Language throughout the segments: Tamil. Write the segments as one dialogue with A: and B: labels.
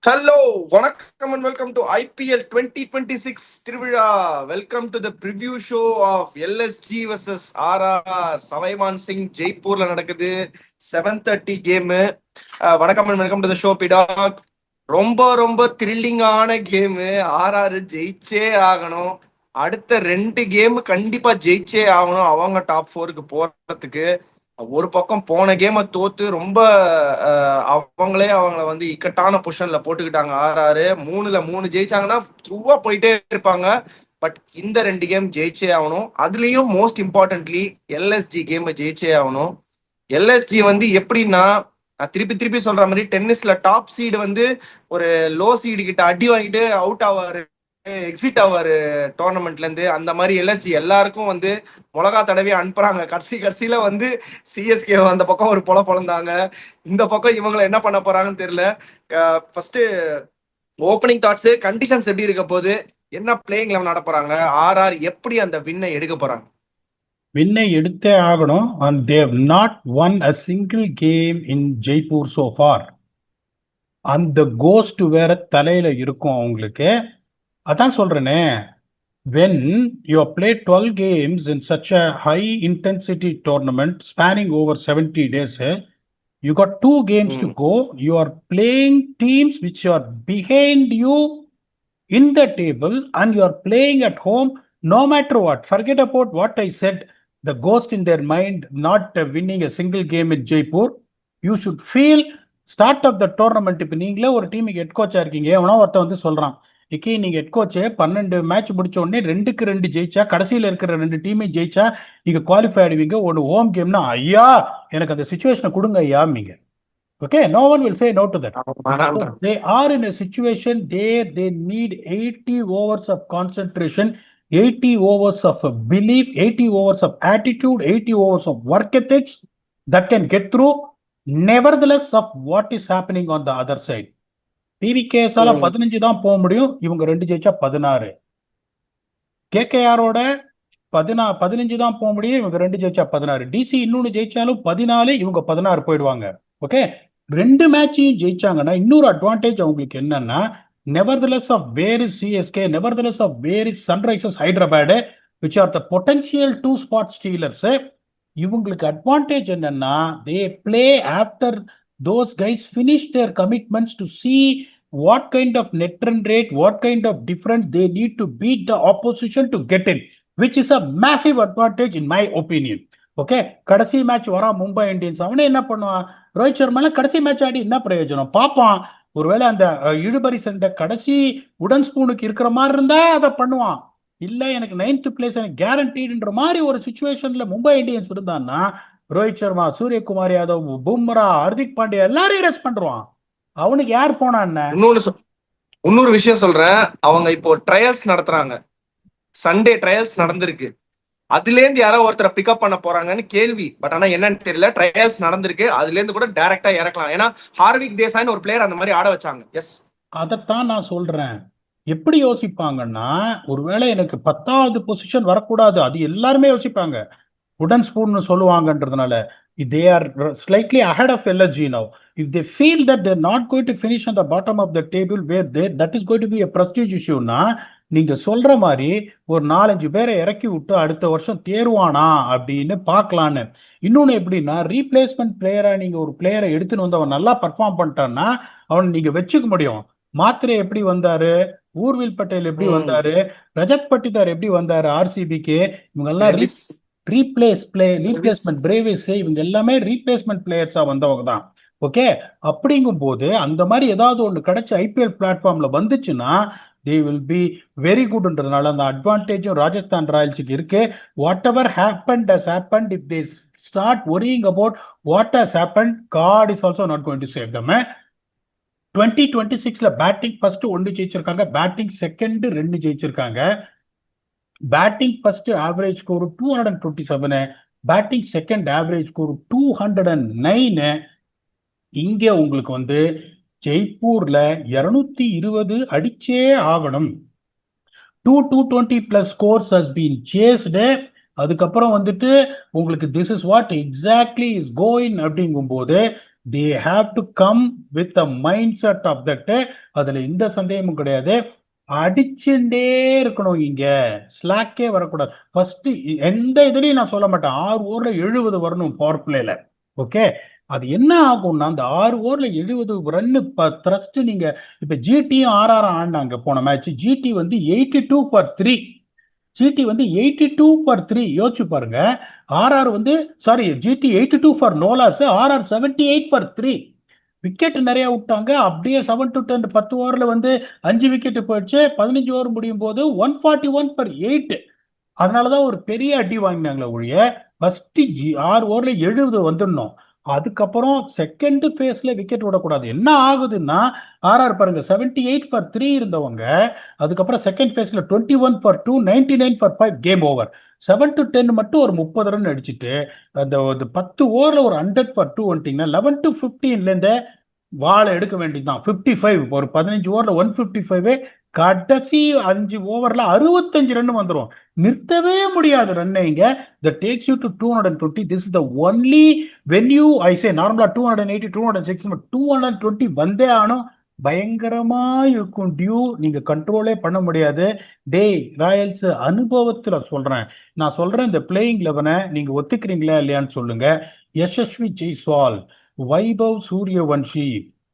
A: Hello, வணக்கம் and welcome to IPL 2026 திருவிழா. Welcome to the preview show of LSG vs RR. சவைமான் Singh ஜெய்ப்பூர்ல நடக்குது. 7:30 கேம். வணக்கம் and welcome to the show, பிடாக். ரொம்ப ரொம்ப த்ரில்லிங்கான கேம். RR ஜெயிச்சே ஆகணும். அடுத்த 2 கேம் கண்டிப்பா ஜெயிச்சே ஆகணும் அவங்க டாப் 4க்கு போறதுக்கு. ஒரு பக்கம் போன கேமை தோத்து ரொம்ப அவங்கள வந்து இக்கட்டான பொசிஷன்ல போட்டுக்கிட்டாங்க. 6-6 3 ஜெயிச்சாங்கன்னா த்ரூவா போயிட்டே இருப்பாங்க. பட் இந்த 2 கேம் ஜெயிச்சே ஆகணும். அதுலயும் மோஸ்ட் இம்பார்ட்டன்ட்லி எல்எஸ்ஜி கேம் ஜெயிச்சே ஆகணும். எல்எஸ்ஜி வந்து எப்படின்னா, நான் திருப்பி திருப்பி சொல்ற மாதிரி டென்னிஸ்ல டாப் சீடு வந்து ஒரு லோ சீடு கிட்ட அடி வாங்கிட்டு அவுட் ஆவாரு, எக்ஸிட் ஆவாரு டோர்னமெண்ட்ல இருந்து. அந்த மாதிரி எல்எஸ்ஜி எல்லாருக்கும் வந்து மிளகா தடவி அனுப்புறாங்க. கடைசியில வந்து சிஎஸ்கே அந்த பக்கம் ஒரு பொழந்தாங்க. இந்த பக்கம் இவங்களை என்ன பண்ண போறாங்கன்னு தெரியல. ஃபர்ஸ்ட் ஓப்பனிங் தாட்ஸ், கண்டிஷன்ஸ் எப்படி இருக்க போது, என்ன பிளேயிங் லெவன் நட போறாங்க, ஆர்ஆர் எப்படி அந்த வின்னை எடுக்க போறாங்க?
B: வின்னை எடுத்தே ஆகணும். and they have not won a single game in Jaipur so far. அந்த கோஸ்ட் வேற தலையில இருக்கும் அவங்களுக்கு. அதான் சொல்றேனே, when you play 12 games in such a high intensity tournament spanning over 70 days, you got 2 games to go. You are playing teams which are behind you in the table and you are playing at home. No matter what, forget about what I said, the ghost in their mind not winning a single game in Jaipur. You should feel start of the tournament. இப்போ நீங்களே ஒரு டீமுக்கு ஹெட் கோச்சா இருக்கீங்க, எவனோ ஒருத்த வந்து சொல்றான், இக்கி நீங்க ஹெட் கோச்சு 12 மேட்ச் முடிச்ச உடனே 2-2 ஜெயிச்சா, கடைசியில இருக்கிற 2 டீமே ஜெயிச்சா நீங்க குவாலிஃபை ஆடுவீங்க, ஒரு ஹோம் கேம்னா ஐயா எனக்கு அந்த சுச்சுவேஷனை கொடுங்க ஐயா நீங்க. Okay, no one will say no to that. So they are in a situation there they need 80 overs of concentration, 80 overs of belief, 80 overs of attitude, 80 overs of work ethics that can get through nevertheless of what is happening on the other side. PVKSால 15 தான் போக முடியும், இவங்க 2 ஜெயிச்சா 16. KKRோட 15 தான் போக முடியும், இவங்க 2 ஜெயிச்சா 16. டிசி இன்னொன்னு ஜெயிச்சாலும் 14, இவங்க 16 போயிடுவாங்க. ஓகே, 2 மேட்சையும் ஜெயிச்சாங்கன்னா இன்னொரு அட்வான்டேஜ் அவங்களுக்கு என்னன்னா, nevertheless of where is CSK, nevertheless of where is Sunrisers Hyderabad, which are the potential 2 spot stealers, இவங்களுக்கு அட்வான்டேஜ் என்னன்னா, they play after those guys finish their commitments to see what kind of net run rate, what kind of difference they need to beat the opposition to get in, which is a massive advantage in my opinion. Okay, கடைசி மேட்ச் வரா மும்பை இந்தியன்ஸ், அவனே என்ன பண்ணுவான், ரோஹித் சர்மால கடைசி மேட்ச் ஆடி என்ன பிரயோஜனம் பார்ப்பான். ஒருவேளை அந்த இழுபறி சண்டை கடைசி உடன் ஸ்பூனுக்கு இருக்கிற மாதிரி இருந்தா அதை பண்ணுவான். இல்ல எனக்கு 9th பிளேஸ் எனக்கு கேரண்டீடுன்ற மாதிரி ஒரு சுச்சுவேஷன்ல மும்பை இந்தியன்ஸ் இருந்தான்னா ரோஹித் சர்மா, சூரியகுமார் யாதவ், பும்ரா, ஹர்திக் பாண்டியா எல்லாரையும் ரெஸ்ட் பண்றான். அவனுக்கு யார் போனான்னு
A: இன்னொரு விஷயம் சொல்றேன். அவங்க இப்போ ட்ரையல்ஸ் நடத்துறாங்க, சண்டே ட்ரையல்ஸ் நடந்திருக்கு. அதுல இருந்து யாரோ ஒருத்தரை பிக்கப் பண்ண போறாங்கன்னு கேள்வி. பட் ஆனா என்னன்னு தெரியல, ட்ரையல்ஸ் நடந்திருக்கு, அதுல இருந்து கூட டைரக்டா இறக்கலாம். ஏன்னா ஹார்விக் தேசாய்னு ஒரு பிளேயர் அந்த மாதிரி ஆட வச்சாங்க. எஸ்,
B: அதைத்தான் நான் சொல்றேன். எப்படி யோசிப்பாங்கன்னா, ஒருவேளை எனக்கு 10வது பொசிஷன் வரக்கூடாது, அது எல்லாருமே யோசிப்பாங்க, உடன் spoon சொல்லுவாங்கன்றதுனால. they are slightly ahead of LSG now. If they feel that they're not going to finish on the bottom of the table where that is going to be a prestige issue னா, நீங்க சொல்ற மாதிரி ஒரு 4-5 பேரை இறக்கி விட்டு அடுத்த வருஷம் தேர்வானா அப்படின்னு பார்க்கலான்னு. இன்னொன்னு எப்படின்னா, ரீப்ளேஸ்மெண்ட் பிளேயரா நீங்க ஒரு பிளேயரை எடுத்துன்னு வந்து அவன் நல்லா பர்ஃபார்ம் பண்ணிட்டான்னா அவன் நீங்க வச்சுக்க முடியும். மாத்திரை எப்படி வந்தாரு, ஊர்வில் பட்டேல் எப்படி வந்தாரு, ரஜத் பட்டிதார் எப்படி வந்தாரு ஆர்சிபிக்கு, இவங்க எல்லாம் ரீப்ளேஸ்மெண்ட் பிரேவிஸ், இவங்க எல்லாமே ரீப்ளேஸ்மெண்ட் பிளேயர்ஸா வந்தவங்க தான். ஓகே, அப்படிங்கும் போது அந்த மாதிரி ஏதாவது ஒன்று கிடைச்ச ஐபிஎல் பிளாட்ஃபார்ம்ல வந்துச்சுன்னா they will be very goodன்றதுனால அந்த அட்வான்டேஜும் ராஜஸ்தான் ராயல்ஸுக்கு இருக்கு. What ever happened has happened. If they start worrying about what has happened, God is also not going to save them. 2026ல பேட்டிங் ஃபர்ஸ்ட் 1 ஜெயிச்சிருக்காங்க, பேட்டிங் செகண்ட் 2 ஜெயிச்சிருக்காங்க. Batting first average score 227, batting second average score 209. இங்க உங்களுக்கு வந்து ஜெய்ப்பூர்ல 220 அடிச்சே ஆகணும். 220 plus scores has been chased. அதுக்கப்புறம் வந்துட்டு உங்களுக்கு this is what exactly is going அப்படிங்கும் போது they have to come with a mindset of that. அதுல எந்த சந்தேகமும் கிடையாது. அடிச்சுட்டே இருக்கணும், இங்க ஸ்லாக்கே வரக்கூடாது. ஃபர்ஸ்ட் எந்த இதுலயும் நான் சொல்ல மாட்டேன் 6 ஓவர்ல 70 வரணும் பவர் பிளேல. ஓகே, அது என்ன ஆகும்னா அந்த 6 ஓவர்ல 70 ரன்னு த்ரஸ்ட். நீங்க இப்ப ஜிடியும் ஆர்ஆர் ஆடினாங்க போன மேட்ச். ஜிடி வந்து 82 for 3. ஜிடி வந்து 82 for 3. யோசிச்சு பாருங்க. ஆர்ஆர் வந்து sorry GT 82 for no loss, RR 78 for 3. Wicket நிறைய விட்டாங்க. அப்படியே 7 to 10 10 ஓவர்ல வந்து 5 விக்கெட் போயிடுச்சு. 15 ஓவர் முடியும் போது 141 for 8. அதனாலதான் ஒரு பெரிய அடி வாங்கினாங்களே ஒழிய ஃபர்ஸ்ட் 6 ஓவர்ல 70 வந்துடணும். அதுக்கப்புறம் செகண்ட் பேஸ்ல விக்கெட் விடக்கூடாது. என்ன ஆகுதுன்னா ஆர்ஆர் பாருங்க 78 for 3 இருந்தவங்க அதுக்கப்புறம் செகண்ட் பேஸ்ல 21 for 2, 99 for 5, game over. 7 to 10 மட்டும் ஒரு 30 ரன் அடிச்சுட்டு அந்த 10 ஓவர்ல ஒரு 100 for 2 வந்துட்டீங்கன்னா 11 to 15ல இருந்து வாழை எடுக்க வேண்டியதுதான். 55 ஒரு 15 ஓவர்ல 155. கடைசி 5 ஓவர்ல 65 ரன் வந்துடும். நிறுத்தவே முடியாது ரன் இங்க. that takes you to 220. this is the only when you I say நார்மலா 280 206 220 வந்தே ஆனும். பயங்கரமா இருக்கும் டியூ. நீங்க கண்ட்ரோலே பண்ண முடியாது. டேய் ராயல்ஸ், அனுபவத்துல சொல்றேன். நான் சொல்றேன் இந்த பிளேயிங் 11 நீங்க ஒத்துக்கிறீங்களா இல்லையான்னு சொல்லுங்க. Yashasvi Jaiswal, Vaibhav Suryavanshi,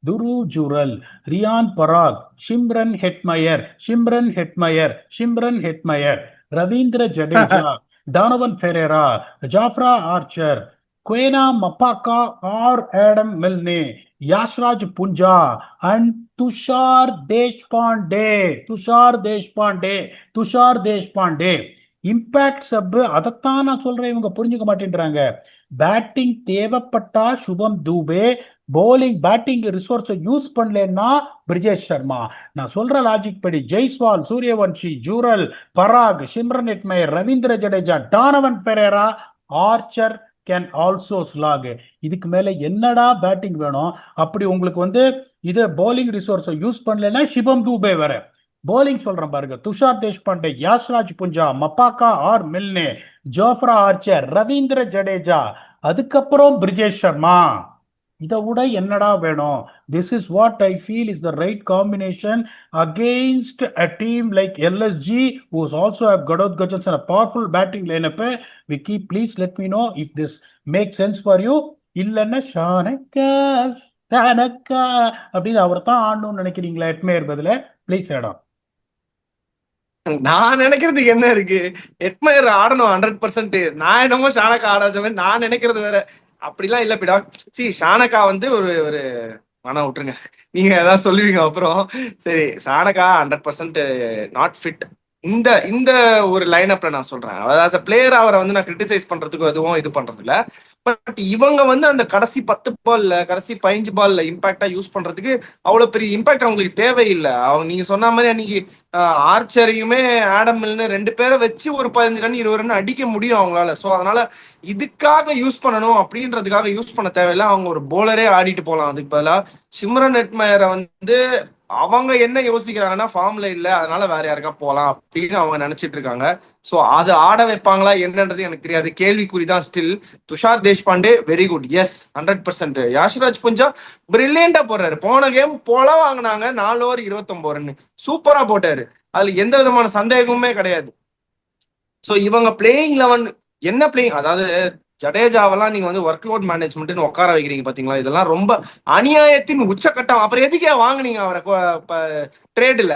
B: Dhruv Jurel, Riyan Parag, Shimron Hetmyer, Ravindra Jadeja, Donovan Ferreira, Jofra Archer, Kwena Maphaka or Adam Milne, Yashraj Punja and Tushar Deshpande. Impact sub. அதைத்தான் நான் சொல்றேன், இவங்க புரிஞ்சுக்க மாட்டேன்றாங்க. பேட்டிங் தேவைப்பட்டா சுபம் தூபே, பேட்டிங் ரிசோர்ஸை யூஸ் பண்ணலன்னா பிரிஜேஷ் சர்மா. நான் சொல்ற லாஜிக் படி Jaiswal, Suryavanshi, Jurel, Parag, Shimron Hetmyer, Ravindra Jadeja, Donovan Ferreira, Archer can also slog. இதுக்கு மேல என்னடா பேட்டிங் வேணும்? அப்படி உங்களுக்கு வந்து இது பவுலிங் ரிசோர்ஸை யூஸ் பண்ணலன்னா சிவம் தூபே வர பவுலிங் சொல்றேன் பாருங்க. Tushar Deshpande, Yashraj Punja, Maphaka or Milne, Jofra Archer, Ravindra Jadeja, அதுக்கப்புறம் பிரிஜேஷ் சர்மா. இதை விட என்னடா வேணும்? This is what I feel is the right combination against a team like LSG who's also have Gadot Gajans and a powerful batting lineup. Vicky, please let me know if this makes sense for you. இல்லைன்னா ஷானக்கா அப்படின்னு அவர் தான் ஆடணும்னு நினைக்கிறீங்களா எட்மேயர் பதில? Please add on.
A: நான் நினைக்கிறதுக்கு என்ன இருக்கு? எட்மயர் ஆடணும் 100%. நான் என்னமோ ஷானக்கா ஆட வச்ச மாதிரி நான் நினைக்கிறது வேற. அப்படிலாம் இல்ல பிடா. ஷானக்கா வந்து ஒரு ஒரு மன விட்டுருங்க, நீங்க ஏதாவது சொல்லுவீங்க அப்புறம். சரி, ஷானக்கா 100% நாட் ஃபிட். இந்த இந்த ஒரு லைனப்ல நான் சொல்றேன். அதாவது பிளேயர் அவரை வந்து நான் கிரிட்டிசைஸ் பண்றதுக்கு எதுவும் இது பண்றது இல்ல. பட் இவங்க வந்து அந்த கடைசி 10 பால்ல கடைசி 15 பால்ல இம்பாக்டா யூஸ் பண்றதுக்கு அவ்வளவு பெரிய இம்பாக்ட் அவங்களுக்கு தேவையில்லை. அவங்க நீங்க சொன்ன மாதிரி அன்னைக்கு ஆர்ச்சரையுமே ஆடம் மில்னு 2 பேரை வச்சு ஒரு 15 ரன் 20 ரன் அடிக்க முடியும் அவங்களால. ஸோ அதனால இதுக்காக யூஸ் பண்ணணும் அப்படின்றதுக்காக யூஸ் பண்ண தேவையில்லை. அவங்க ஒரு போலரே ஆடிட்டு போகலாம். அதுக்கு பதிலாக ஷிம்ரன் ஹெட்மயரை வந்து அவங்க என்ன யோசிக்கிறாங்கன்னா ஃபார்ம்ல இல்ல, அதனால வேற யாருக்கா போலாம் அப்படின்னு அவங்க நினைச்சிட்டு இருக்காங்க. சோ அது ஆட வைப்பாங்களா என்னன்றது எனக்கு தெரியாது, கேள்விக்குறிதான் still. Tushar Deshpande very good, yes 100%. Yashraj Punja பிரில்லியண்டா போடுறாரு. போன கேம் போல வாங்கினாங்க 4 ஓவர் 29 ரன், சூப்பரா போட்டாரு. அதுல எந்த விதமான சந்தேகமுமே கிடையாது. சோ இவங்க பிளேயிங் 11 என்ன பிளேயிங், அதாவது ஜடேஜாவெல்லாம் நீங்க வந்து ஒர்க் லோட் மேனேஜ்மெண்ட்னு உட்கார வைக்கிறீங்க பாத்தீங்களா? இதெல்லாம் ரொம்ப அநியாயத்தின் உச்சக்கட்டம். அப்புறம் எதுக்கே வாங்குனீங்க அவரை ட்ரேடுல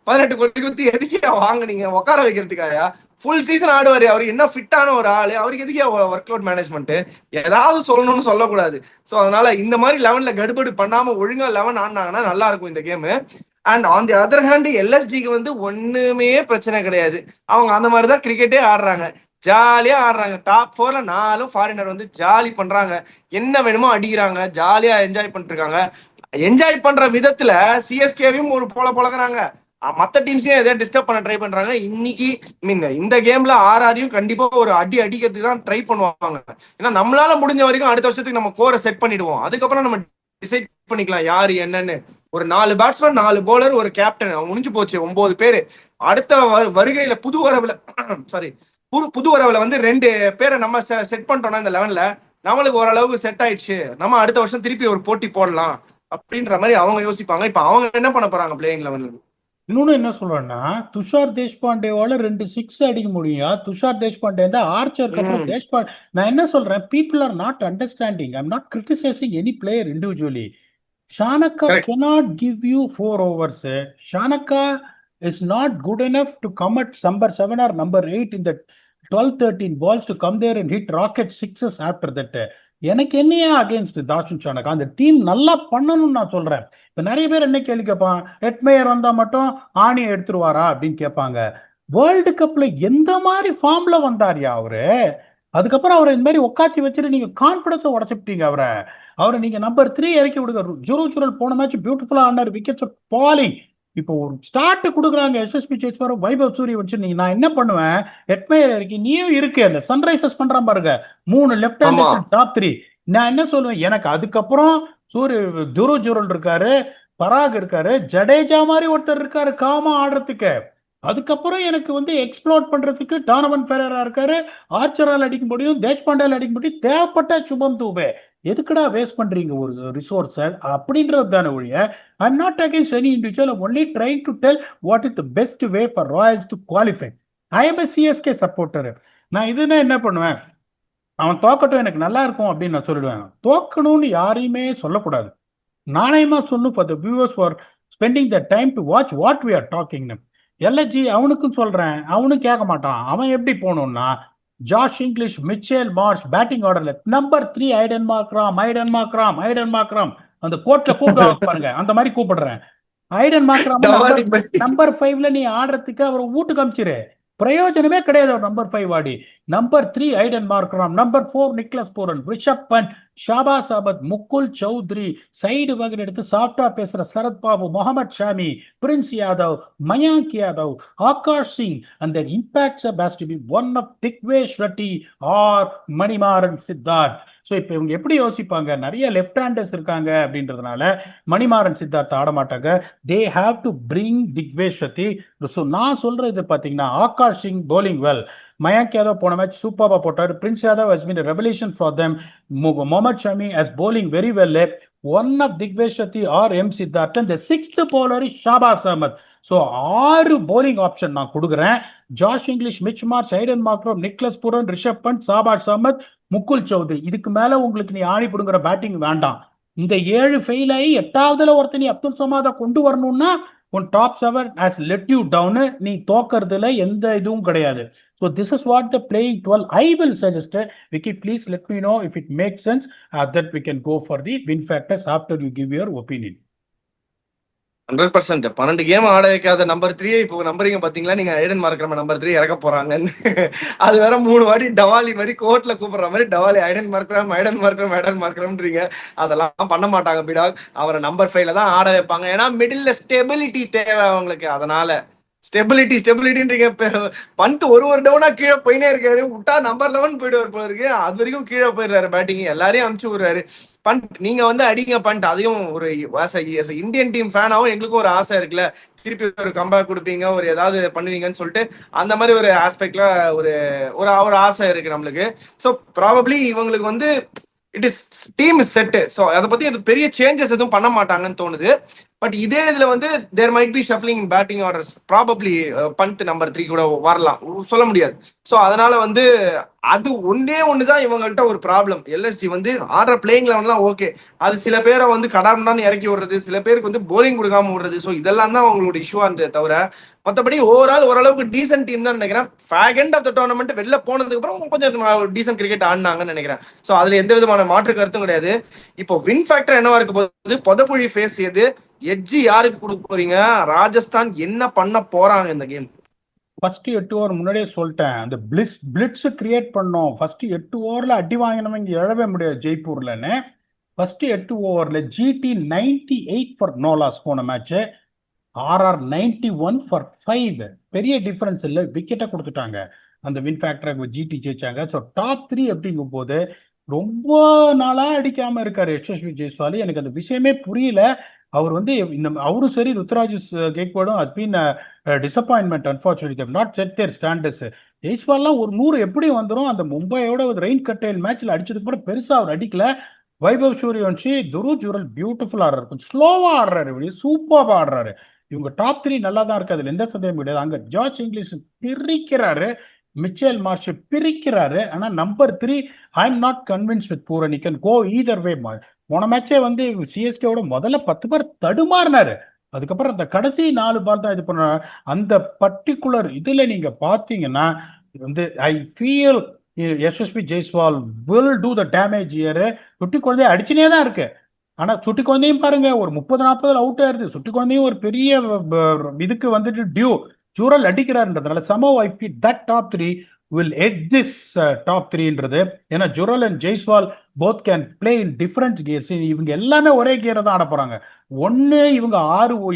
A: 18 கோடி கொடுத்து? எதுக்கே வாங்குனீங்க? உட்கார வைக்கிறதுக்காயா? ஃபுல் சீசன் ஆடுவாரு அவரு. என்ன ஃபிட்டான ஒரு ஆளு, அவருக்கு எதுக்கே ஒர்க் லோட் மேனேஜ்மெண்ட்? ஏதாவது சொல்லணும்னு சொல்லக்கூடாது. ஸோ அதனால இந்த மாதிரி 11ல கடுபடு பண்ணாம ஒழுங்கா 11 ஆடினாங்கன்னா நல்லா இருக்கும் இந்த game. And on the other hand எல்எஸ்ஜிக்கு வந்து ஒண்ணுமே பிரச்சனை கிடையாது. அவங்க அந்த மாதிரிதான் கிரிக்கெட்டே ஆடுறாங்க, ஜாலியா ஆடுறாங்க. டாப் 4ல 4 ஃபாரினர் வந்து ஜாலி பண்றாங்க, என்ன வேணுமோ அடிக்கிறாங்க, ஜாலியா என்ஜாய் பண்ணிட்டு இருக்காங்க. என்ஜாய் பண்ற விதத்துல சிஎஸ்கேவையும் ஒரு பொழக்கிறாங்க, மத்த டீம்ஸையும் எதாவது டிஸ்டர்ப் பண்ண ட்ரை பண்றாங்க. இன்னைக்கு இந்த கேம்ல ஆர்ஆரையும் கண்டிப்பா ஒரு அடி அடிக்கிறதுக்கு தான் ட்ரை பண்ணுவாங்க. ஏன்னா நம்மளால முடிஞ்ச வரைக்கும் அடுத்த வருஷத்துக்கு நம்ம கோரை செட் பண்ணிடுவோம். அதுக்கப்புறம் நம்ம டிசைட் பண்ணிக்கலாம் யாரு என்னன்னு. ஒரு 4 பேட்ஸ்மேன் 4 போலர் ஒரு கேப்டன், முடிஞ்சு போச்சு 9 பேரு. அடுத்த வருகையில புது வரவுல சாரி புது வரவுல வந்து 2 பேரை நம்ம செட் பண்ணிட்டோம்னா இந்த 11ல நம்மளுக்கு ஓரளவுக்கு செட் ஆயிடுச்சு, நம்ம அடுத்த வருஷம் திருப்பி ஒரு போட்டி போடலாம் அப்படின்ற மாதிரி அவங்க யோசிப்பாங்க. இப்ப அவங்க என்ன பண்ண போறாங்க பிளேயிங் லெவன்ல?
B: இன்னொன்னு என்ன சொல்றேன்னா, துஷார் தேஷ்பாண்டேவால 2 சிக்ஸ் அடிக்க முடியும். துஷார் தேஷ்பாண்டே இருந்தா ஆர்ச்சருக்கு அப்புறம்
A: ம்.
B: தேஷ்பாண்டே. நான் என்ன சொல்றேன், people are not understanding. I am not criticising any player individually. Shanaka
A: correct.
B: cannot give you 4 overs. Shanaka is not good enough to come at number 7 or number 8 in the 12, 13 balls to come there and hit rocket sixes after that. எனக்கு என்னையா அகேன்ஸ்ட் தாஷன் ஷானகா? அந்த டீம் நல்லா பண்ணணும்னு நான் சொல்றேன். இப்ப நிறைய பேர் என்ன கேள்வி கேட்பான், ஹெட்மேயர் வந்தா மட்டும் ஆணியை எடுத்துருவாரா அப்படின்னு கேட்பாங்க. வேர்ல்டு கப்ல எந்த மாதிரி ஃபார்ம்ல வந்தார்யா அவரு? அதுக்கப்புறம் அவரை இந்த மாதிரி உட்காத்தி வச்சுட்டு நீங்க கான்பிடன்ஸை உடச்சுட்டீங்க அவரை. நீங்க நம்பர் 3 இறக்கி விடுங்க. ஜுரல் போன மேட்ச் பியூட்டிஃபுல்லா ஆனார், விக்கெட்ஸ் பாலிங். இப்போ ஒரு ஸ்டார்ட் கொடுக்குறாங்க எஸ்எஸ்பி சேஸ்வரம், வைபவ் சூரிய வச்சு நீங்க நான் என்ன பண்ணுவேன், ஹெட்மேயர் இறக்கி நீயும் இருக்கு அந்த சன்ரைசர்ஸ் பண்றான் பாருங்க, 3 லெஃப்ட்
A: ஆமா.
B: Hand top 3. நான் என்ன சொல்லுவேன், எனக்கு அதுக்கப்புறம் ஜுரல் இருக்காரு, பராக் இருக்காரு, ஜடேஜா மாதிரி ஒருத்தர் இருக்காரு காமா ஆடுறதுக்கு. அதுக்கப்புறம் எனக்கு வந்து எக்ஸ்ப்ளோர் பண்றதுக்கு டானவன் பெரேரா இருக்காரு, ஆர்ச்சரால் அடிக்க முடியும், தேஷ்பாண்டேல அடிக்க முடியும், தேவைப்பட்ட சுபம் தூபே. எதுக்குடா வேஸ்ட் பண்றீங்க ஒரு ரிசோர்ஸ் அப்படின்றது தானே ஒழிய. ஐ am not against any individual, only trying to tell what is the best way for Royals to qualify. I am a CSK supporter. நான் இதுனா என்ன பண்ணுவேன், அவன் தோக்கட்டும் எனக்கு நல்லா இருக்கும் அப்படின்னு நான் சொல்லிடுவேன். தோக்கணும்னு யாரையுமே சொல்லக்கூடாது, நாணயமா சொல்லணும். For the viewers for spending the time to watch what we are talking. LSG அவனுக்கும் சொல்றேன், அவனும் கேட்க மாட்டான். அவன் எப்படி போகணும்னா, Josh Inglis, Mitchell Marsh batting ஆர்டர்ல நம்பர் 3 ஐடன் மாக்ராம் அந்த கோர்ட்ல கூப்பிடுவாங்க பாருங்க, அந்த மாதிரி கூப்பிடுறேன். ஐடன் மாக்ராம்
A: டவாலி மாதிரி.
B: நம்பர் 5ல நீ ஆடுறதுக்கு அவரை வீட்டுக்கு அமிச்சிரு, பிரயோஜனமே கிடையாது அவர் நம்பர் 5 ஆடி. Number 3 Aiden Markram, number 4 Nicholas Pooran, Rishabh Pant, Shahbaz Ahmed, Mukul Choudhary, சைடு வகன் எடுத்து சாஃப்டா பேசுற சரத் பாபு, முகமது ஷாமி, பிரின்ஸ் யாதவ், மயாங்க் யாதவ், ஆகாஷ் சிங். அந்த impact has to be one of Digvesh Reddy or Manimaran Siddharth. So இப்போ இவங்க எப்படி யோசிப்பாங்க, நிறைய லெஃப்ட் ஹேண்டர்ஸ் இருக்காங்க அப்படின்றதுனால மணிமாறன் சித்தார்த் ஆட மாட்டாங்க. தே have to bring Digvesh Reddy. So நான் சொல்றது பார்த்தீங்கன்னா, ஆகாஷ் சிங் bowling well, மயாங்க் யாதவ் போன மேட்ச் சூப்பராக போட்டார், Prince Yadav has been a revelation for them, Mohammed Shami as bowling very well. One of Digvesh Reddy or M Siddharth, the 6th bowler is Shahbaz Ahmed. So 6 bowling option நான் கொடுக்குறேன். Josh Inglis, Mitch Marsh, Aiden Markram, Nicholas Pooran, Rishabh Pant, Shahbaz Ahmed, Mukul Choudhary. இதுக்கு மேல உங்களுக்கு நீ ஆணி பிடுங்குற பேட்டிங் வேண்டாம். இந்த 7 ஃபெயில் ஆகி 8வதுல ஒருத்தர் நீ அப்துல் சமாதை கொண்டு வரணும்னா உன் top 7 has let you down. நீ தோக்கறதுல எந்த இதுவும் கிடையாது. So this is what the playing 12 I will suggest. Vicky, please let me know if it makes sense, that we can go for the win factors after you give your opinion.
A: 100%. 12 game ஆட வைக்காத நம்பர் 3 இப்போ நம்பரிங்க பாத்தீங்களா நீங்க, ஐடன் மார்க்ரம் நம்பர் 3 இறக்க போறாங்கன்னு. அது வேற 3 வாட்டி டவாலி மாதிரி கோர்ட்ல கூப்பிடுற மாதிரி டவாலி ஐடன் மார்க்ரம்ன்றீங்க. அதெல்லாம் பண்ண மாட்டாங்க பிடாக். அவரை நம்பர் 5ல தான் ஆட வைப்பாங்க. ஏன்னா மிடில்ல ஸ்டெபிலிட்டி தேவை அவங்களுக்கு. அதனால ஸ்டெபிலிட்டின்றீங்க. பண்ட் ஒரு டவுனா கீழே போயினே இருக்காரு, விட்டா நம்பர் 11 போயிடுவார் போல இருக்கு. அது வரைக்கும் கீழே போயிடுறாரு பேட்டிங், எல்லாரையும் அமுச்சு விடுறாரு. பண்ட் நீங்க வந்து அடிங்க பண்ட். அதையும் ஒரு இந்தியன் டீம் ஃபேனாவும் எங்களுக்கும் ஒரு ஆசை இருக்குல்ல, திருப்பி ஒரு கம்பேக் கொடுப்பீங்க, ஒரு ஏதாவது பண்ணுவீங்கன்னு சொல்லிட்டு அந்த மாதிரி ஒரு ஆஸ்பெக்ட்ல ஒரு ஒரு ஆசை இருக்கு நம்மளுக்கு. ஸோ ப்ராபப்ளி இவங்களுக்கு வந்து it is team is set. So அதை பத்தி அது பெரிய சேஞ்சஸ் எதுவும் பண்ண மாட்டாங்கன்னு தோணுது. பட் இதே இதுல வந்து there might be shuffling batting orders. Probably Pant number 3 கூட வரலாம், சொல்ல முடியாது. ஸோ அதனால வந்து அது ஒண்ணுதான் இவங்கள்ட்ட ஒரு ப்ராப்ளம். எல்எஸ்ஜி வந்து ஆடுற பிளேயிங் லெவன்லாம் ஓகே, அது சில பேரை வந்து கடார்னு இறக்கி விடுறது, சில பேருக்கு வந்து போலிங் கொடுக்காம விடுறது. ஸோ இதெல்லாம் தான் அவங்களோட இஷ்யூவா இருந்தது தவிர, மற்றபடி ஓவரால் ஓரளவுக்கு டீசென்ட் டீம் தான் நினைக்கிறேன். Fag end of the tournament வெளில போனதுக்கு அப்புறம் கொஞ்சம் டீசென்ட் கிரிக்கெட் ஆடினாங்கன்னு நினைக்கிறேன். ஸோ அதுல எந்த விதமான மாற்று கருத்தும் கிடையாது. இப்போ வின் ஃபேக்டர் என்னவா இருக்க போகுது, பொதப்புழி ஃபேஸ் எது, எட்ஜி யாருக்கு கொடுக்க போறீங்க, ராஜஸ்தான் என்ன பண்ண போறாங்க இந்த கேம்?
B: ஃபர்ஸ்ட் 8 ஓவர் முன்னாடியே சொல்லிட்டேன், அந்த பிளிட்ஸ் கிரியேட் பண்ணோம். ஃபர்ஸ்ட் 8 ஓவர்ல அடி வாங்கினவங்க இங்க எழவே முடியாது ஜெய்ப்பூர்லன்னு. ஃபர்ஸ்ட் 8 ஓவர்ல ஜிடி 98 ஃபார் நோ லாஸ் போன மேட்ச், ஆர்ஆர் 91 ஃபார் 5. பெரிய டிஃபரன்ஸ் இல்லை, விக்கெட்டை கொடுத்துட்டாங்க. அந்த வின் ஃபேக்டரை ஜிடி ஜெயிச்சாங்க. ஸோ டாப் 3 அப்படிங்கும் போது ரொம்ப நாளா அடிக்காம இருக்காரு யசஸ்வி ஜெய்ஸ்வால். எனக்கு அந்த விஷயமே புரியல. அவர் வந்து இந்த அவரும் சரி ருத்ராஜ் கேக்வாடும் அது been disappointment unfortunately not set their standards. ஜெய்ஸ்வால்லாம் ஒரு 100 எப்படி வந்துடும், அந்த மும்பையோட ஒரு ரெயின் கட்டைல் மேட்ச்ல அடிச்சதுக்கு கூட பெருசா அவர் அடிக்கல. வைபவ் சூரியவன்ஷி, துருவ் ஜுரல் பியூட்டிஃபுல் ஆடுறாரு, கொஞ்சம் ஸ்லோவா ஆடுறாரு, சூப்பராக ஆடுறாரு. இவங்க டாப் 3 நல்லா தான் இருக்கு, அதுல எந்த சந்தேகமும் கிடையாது. அங்க ஜார்ஜ் இங்கிலீஷ் பிரிக்கிறாரு, மிச்சேல் மார்ஷ் பிரிக்கிறாரு. ஆனா number 3 I am not convince with Pooran. You can go either way. போன மேட்சே வந்து சிஎஸ்கேவோட முதல்ல 10 பேர் தடுமாறினாரு, அதுக்கப்புறம் அந்த கடைசி 4 பால் தான் இது பண்ண. அந்த பர்டிகுலர் இதுல நீங்க பாத்தீங்கன்னா வந்து ஐ ஃபீல் எஸ்எஸ்பி Jaiswal will do the damage here. சுட்டி குழந்தைய அடிச்சுனே தான் இருக்கு. ஆனா சுட்டி குழந்தையும் பாருங்க ஒரு 30-40 அவுட் ஆயிருது. சுட்டி குழந்தையும் ஒரு பெரிய இதுக்கு வந்துட்டு ஜூரல் அடிக்கிறாருன்றதுனால somehow I feel that top 3 will edge this top 3ன்றது. ஏன்னா Jurel and Jaiswal both can play in different gears. இவங்க எல்லாமே ஒரே கியரை தான் ஆட போறாங்க. ஒன்னு இவங்க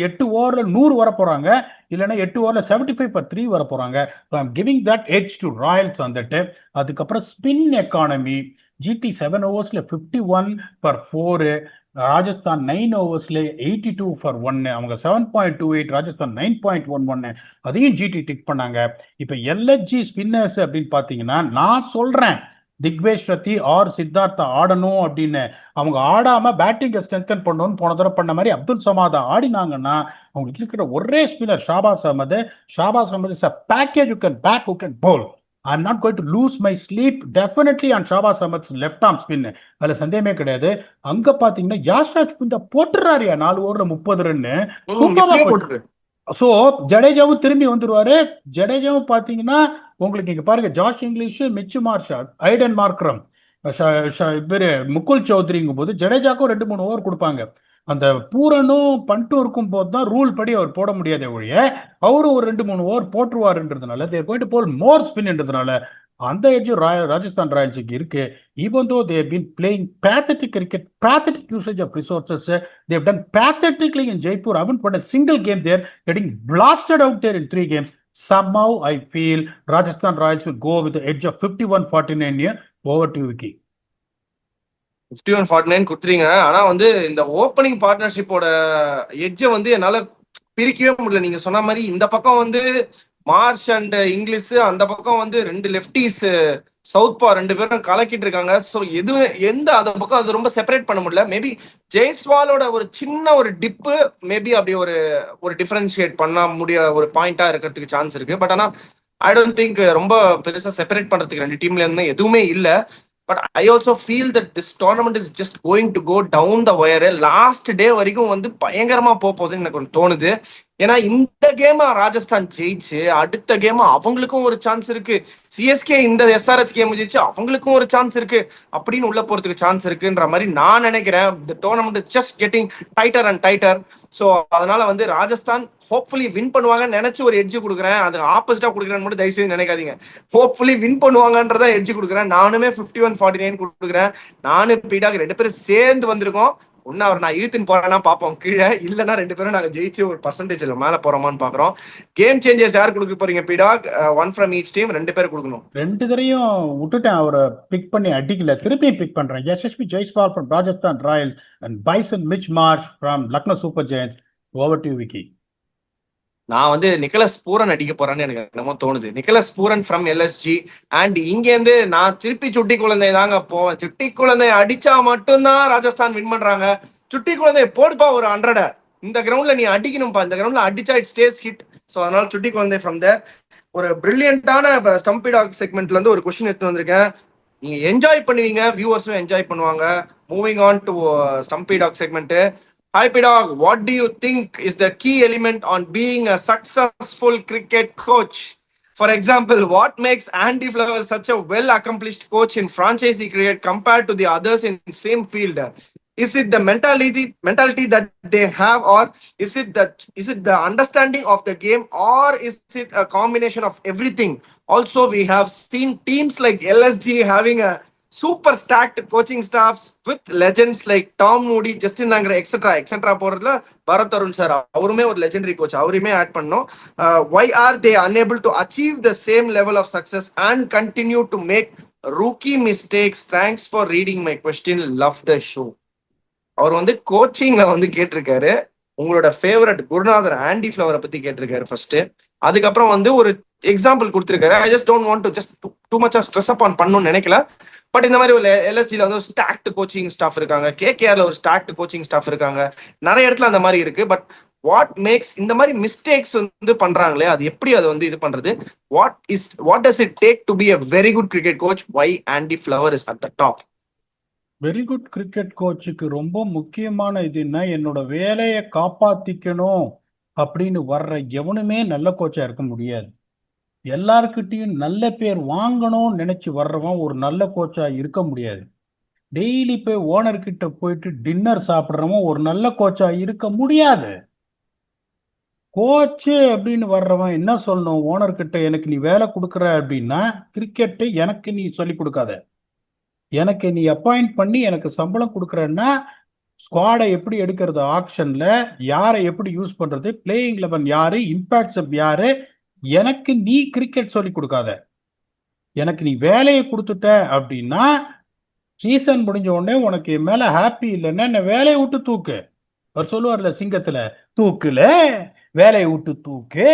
B: 8 ஓவர்ல 100 வர போறாங்க, இல்லைன்னா 8 ஓவர்ல 75/3 வர போறாங்க. Giving that edge to Royals வந்துட்டு. அதுக்கப்புறம் ஸ்பின் எக்கானமி, ஜிடி 7 ஓவர்ஸ்ல 51/4, ராஜஸ்தான் 9 ஓவர்ஸ்ல 82/1, அவங்க 7.28, ராஜஸ்தான் 9.11, அதையும் ஜிடி டிக் பண்ணாங்க. இப்ப எல்எஸ்ஜி ஸ்பின்னர்ஸ் அப்படின்னு பாத்தீங்கன்னா நான் சொல்றேன் திக்வேஷ் ரத்தி ஆர் சித்தார்த்தா ஆடணும் அப்படின்னு. அவங்க ஆடாம பேட்டிங்கை ஸ்ட்ரென்தன் பண்ணணும்னு போன தடவை பண்ண மாதிரி அப்துல் சமாதா ஆடினாங்கன்னா அவங்களுக்கு இருக்கிற ஒரே spinner Shahbaz Ahmed. Shahbaz Ahmed is a package who can bat, who can bowl. I'm not going to lose my sleep definitely on Shahbaz Ahmed's left arm spin, அதுல சந்தேகமே கிடையாது. அங்க பாத்தீங்கன்னா யாஷ்ராஜ் புந்தா போட்டுறாரியா 4 ஓவர்ல 30 ரன்னு, சூப்பரா போட்டு. சோ ஜடேஜாவும் திரும்பி வந்துருவாரு. ஜடேஜாவும் பாத்தீங்கன்னா உங்களுக்கு இங்க பாருங்க, George Inglis, Mitch Marshall, Aiden Markram, இவரு முகுல் சௌத்ரிங்கும் போது ஜடேஜாக்கும் 2-3 ஓவர் கொடுப்பாங்க. அந்த பூரனும் பண்ட்டும் இருக்கும் போது தான் ரூல் படி அவர் போட முடியாத ஒழிய அவரும் ஒரு 2-3 ஓவர் போட்டுருவாருன்றதுனால தேர் கோயிங் டு போல் மோர் ஸ்பின்ன்றதுனால அந்த எட்ஜ் ராஜஸ்தான் ராயல்ஸுக்கு இருக்கு. even though they have been playing pathetic cricket, pathetic usage of resources, they have done pathetically in Jaipur. I haven't put a single game there, getting blasted out there in 3 games. Somehow I feel Rajasthan Royals will go with the edge of 51-49 here. Over to Vicky.
A: 51-49 கொடுத்துறீங்க. ஆனா வந்து இந்த ஓப்பனிங் பார்ட்னர்ஷிப்போட எட்ஜை வந்து என்னால பிரிக்கவே முடியல. நீங்க சொன்ன மாதிரி இந்த பக்கம் வந்து மார்ஷ் அண்ட் இங்கிலீஷ், அந்த பக்கம் வந்து 2 லெப்டிஸ் சவுத் பா 2 பேரும் கலக்கிட்டு இருக்காங்க. ஸோ எந்த அந்த பக்கம் அது ரொம்ப செப்பரேட் பண்ண முடியல. மேபி ஜெய்ஸ்வாலோட ஒரு சின்ன ஒரு டிப்பு மேபி அப்படி ஒரு டிஃபரன்ஷியேட் பண்ண முடிய ஒரு பாயிண்டா இருக்கிறதுக்கு சான்ஸ் இருக்கு. பட் ஆனா ஐ டோன்ட் திங்க் ரொம்ப பெருசா செப்பரேட் பண்றதுக்கு 2 டீம்ல இருந்து எதுவுமே இல்லை. But I also feel that this tournament is just going to go down the wire. Last day வரைக்கும் வந்து பயங்கரமா போகுதுன்னு எனக்கு ஒன்று தோணுது. ஏன்னா இந்த கேம் ராஜஸ்தான் ஜெயிச்சு அடுத்த கேம் அவங்களுக்கும் ஒரு சான்ஸ் இருக்கு. சிஎஸ்கே இந்த எஸ்ஆர்ஹெச் கேம் ஜெயிச்சு அவங்களுக்கும் ஒரு சான்ஸ் இருக்கு அப்படின்னு உள்ள போறதுக்கு சான்ஸ் இருக்குன்ற மாதிரி நான் நினைக்கிறேன். தி tournament is just getting titre and titre. So அதனால வந்து ராஜஸ்தான் ஹோப்ஃபுல்லி வின் பண்ணுவாங்கன்னு நினைச்சு ஒரு எட்ஜ் கொடுக்குறேன். அது ஆப்போசிட்டா கொடுக்குறேன்னு மட்டும் தயவு செய்து நினைக்காதீங்க. ஹோப்ஃபுல்லி வின் பண்ணுவாங்கன்றத எட்ஜ் கொடுக்குறேன். நானுமே 51-49 கொடுக்குறேன். நானும் பீடாக் 2 பேரும் சேர்ந்து வந்திருக்கோம். ஒன்னு அவர் நான் இழுத்துன்னு போறேன்னா பாப்போம் கீழே, இல்லைன்னா 2 பேரும் நாங்க ஜெயிச்சு ஒரு பர்சன்டேஜ்ல மேல போறோமான்னு பாக்குறோம். கேம் சேஞ்சர்ஸ் யார் கொடுக்க போறீங்க பீடாக்? 1 from each team, 2 பேர் கொடுக்கணும்.
B: 2 தரையும் விட்டுட்டேன், அவரை பிக் பண்ணி அடிக்கல, திருப்பி பிக் பண்றேன். SSP Jaiswal from Rajasthan Royals and bison Mitch Marsh from Lucknow Super Giants. Over to Vicky.
A: நான் வந்து நிக்கலஸ் பூரன் அடிக்க போறேன்னு எனக்கு என்னமோ தோணுது. Nicholas Pooran from LSG. And இங்கேருந்து நான் திருப்பி சுட்டி குழந்தை தாங்க போவேன். சுட்டி குழந்தை அடிச்சா மட்டும்தான் ராஜஸ்தான் வின் பண்றாங்க. சுட்டி குழந்தை போடுப்பா ஒரு 100. இந்த கிரவுண்ட்ல நீ அடிக்கணும்ப்பா, இந்த கிரவுண்ட்ல அடிச்சா இட் ஸ்டேஸ் ஹிட். ஸோ அதனால சுட்டி குழந்தை ஃப்ரம் தேர். ஒரு பிரில்லியண்டான ஸ்டம்பி டாக் செக்மெண்ட்ல இருந்து ஒரு கொஸ்டின் எடுத்து வந்திருக்கேன். நீங்க என்ஜாய் பண்ணுவீங்க, வியூவர்ஸும் என்ஜாய் பண்ணுவாங்க. Moving on to stumpy talk segment. Hi Pidog, what do you think is the key element on being a successful cricket coach? For example, what makes Andy Flower such a well-accomplished coach in franchisee cricket compared to the others in the same field? Is it the mentality that they have, or is it the understanding of the game, or is it a combination of everything? Also, we have seen teams like LSG having a super stacked coaching staffs with legends like Tom Moody, Justin Langer, etc. போறதுல பரத் அருண் சார் அவருமே ஒரு லெஜெண்டரி கோச், அவரையுமே ஆட் பண்ணோம். why are they unable to achieve the same level of success and continue to make rookie mistakes? Thanks for reading my question. Love the show. அவர் வந்து கோச்சிங்ல வந்து கேட்டிருக்காரு. உங்களோட ஃபேவரட் குருநாதர் ஆண்டி ஃபிளவரை பத்தி கேட்டிருக்காரு ஃபர்ஸ்ட். அதுக்கப்புறம் வந்து ஒரு எக்ஸாம்பிள் கொடுத்திருக்காரு. I just don't want to just too much stress upon பண்ணணும்னு நினைக்கல. பட் இந்த மாதிரி ஒரு எல்எஸ்ஜில வந்து ஸ்டாக்ட் கோச்சிங் ஸ்டாஃப் இருக்காங்க, கேகேஆர்ல ஒரு ஸ்டாக்ட் கோச்சிங் ஸ்டாஃப் இருக்காங்க, நிறைய இடத்துல அந்த மாதிரி இருக்கு. பட் வாட் மேக்ஸ் இந்த மாதிரி மிஸ்டேக்ஸ் வந்து பண்றாங்களே, அது எப்படி அதை வந்து இது பண்றது? What does it take to be a very good cricket coach? Why Andy Flower is at the top?
B: Very good cricket கோச்சுக்கு ரொம்ப முக்கியமான இதுன்னா என்னோட வேலையை காப்பாத்திக்கணும் அப்படின்னு வர்ற எவனுமே நல்ல கோச்சா இருக்க முடியாது. எல்லாருக்கிட்டையும் நல்ல பேர் வாங்கணும்னு நினைச்சு வர்றவன் ஒரு நல்ல கோச்சா இருக்க முடியாது. டெய்லி போய் ஓனர் கிட்ட போயிட்டு டின்னர் சாப்பிட்றவன் ஒரு நல்ல கோச்சா இருக்க முடியாது. கோச்சு அப்படின்னு வர்றவன் என்ன சொல்லணும்? ஓனர் கிட்ட எனக்கு நீ வேலை கொடுக்குற அப்படின்னா கிரிக்கெட்டு எனக்கு நீ சொல்லி கொடுக்காத, எனக்கு நீ அப்பாயிண்ட் பண்ணி எனக்கு சம்பளம் கொடுக்குறன்னா ஸ்குவாடை எப்படி எடுக்கிறது, ஆக்ஷன்ல யாரை எப்படி யூஸ் பண்றது, பிளேயிங் 11 யாரு, இம்பாக்ட் சப் யாரு, எனக்கு நீ கிரிக்கெட் சொல்லி கொடுக்காத. எனக்கு நீ வேலையை கொடுத்துட்ட அப்படின்னா சீசன் முடிஞ்ச உடனே உனக்கு என் மேல ஹாப்பி இல்லைன்னா என்ன வேலையை விட்டு தூக்கு. அவர் சொல்லுவார்ல சிங்கத்துல, தூக்குல வேலையை விட்டு தூக்கு,